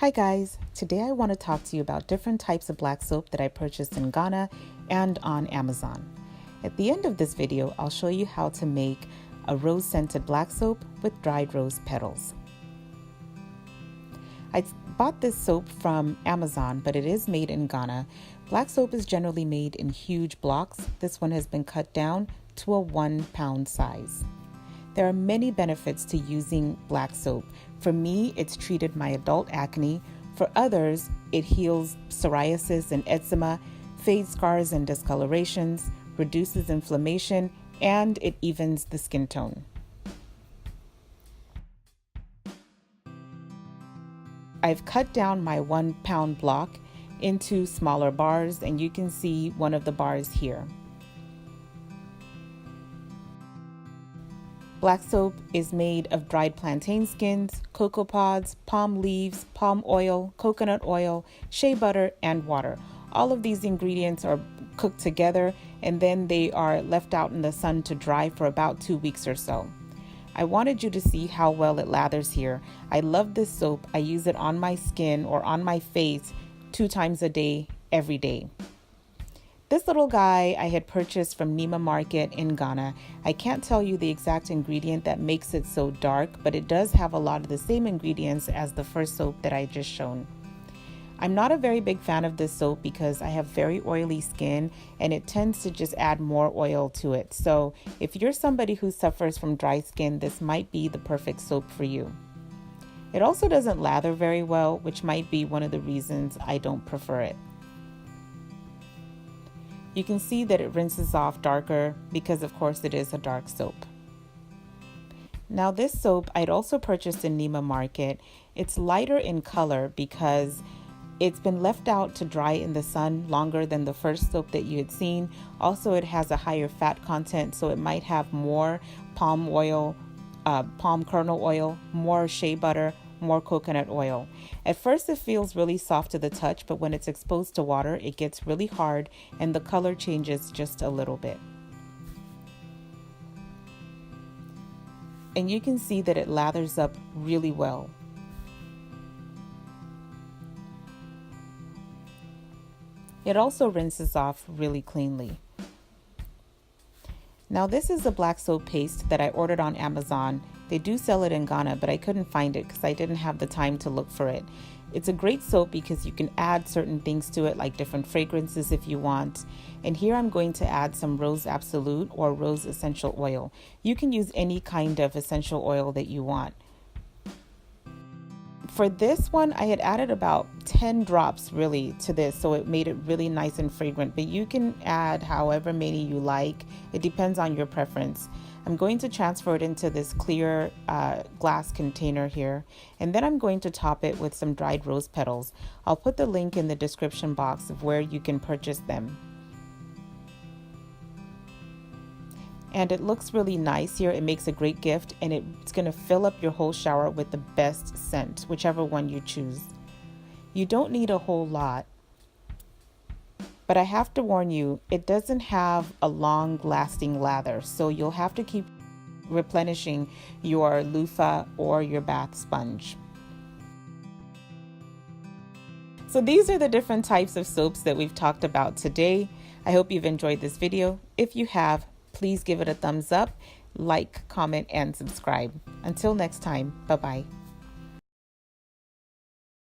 Hi guys, today I want to talk to you about different types of black soap that I purchased in Ghana and on Amazon. At the end of this video, I'll show you how to make a rose-scented black soap with dried rose petals. I bought this soap from Amazon, but it is made in Ghana. Black soap is generally made in huge blocks. This one has been cut down to a 1 pound size. There are many benefits to using black soap. For me, it's treated my adult acne. For others, it heals psoriasis and eczema, fades scars and discolorations, reduces inflammation, and it evens the skin tone. I've cut down my 1 pound block into smaller bars, and you can see one of the bars here. Black soap is made of dried plantain skins, cocoa pods, palm leaves, palm oil, coconut oil, shea butter, and water. All of these ingredients are cooked together and then they are left out in the sun to dry for about 2 weeks or so. I wanted you to see how well it lathers here. I love this soap. I use it on my skin or on my face 2 times a day, every day. This little guy I had purchased from Nima Market in Ghana. I can't tell you the exact ingredient that makes it so dark, but it does have a lot of the same ingredients as the first soap that I just shown. I'm not a very big fan of this soap because I have very oily skin and it tends to just add more oil to it. So if you're somebody who suffers from dry skin, this might be the perfect soap for you. It also doesn't lather very well, which might be one of the reasons I don't prefer it. You can see that it rinses off darker because of course it is a dark soap. Now this soap I'd also purchased in Nima Market. It's lighter in color because it's been left out to dry in the sun longer than the first soap that you had seen. Also, it has a higher fat content, so it might have more palm oil, palm kernel oil, more shea butter, more coconut oil. At first it feels really soft to the touch, but when it's exposed to water, it gets really hard and the color changes just a little bit. And you can see that it lathers up really well. It also rinses off really cleanly. Now this is a black soap paste that I ordered on Amazon. They do sell it in Ghana, but I couldn't find it because I didn't have the time to look for it. It's a great soap because you can add certain things to it, like different fragrances if you want. And here I'm going to add some rose absolute or rose essential oil. You can use any kind of essential oil that you want. For this one, I had added about 10 drops really to this, so it made it really nice and fragrant, but you can add however many you like. It depends on your preference. I'm going to transfer it into this clear glass container here, and then I'm going to top it with some dried rose petals. I'll put the link in the description box of where you can purchase them. And it looks really nice here. It makes a great gift, and it's going to fill up your whole shower with the best scent, whichever one you choose. You don't need a whole lot, but I have to warn you, it doesn't have a long-lasting lather, so you'll have to keep replenishing your loofah or your bath sponge. So these are the different types of soaps that we've talked about today. I hope you've enjoyed this video. If you have, please give it a thumbs up, like, comment, and subscribe. Until next time, bye-bye.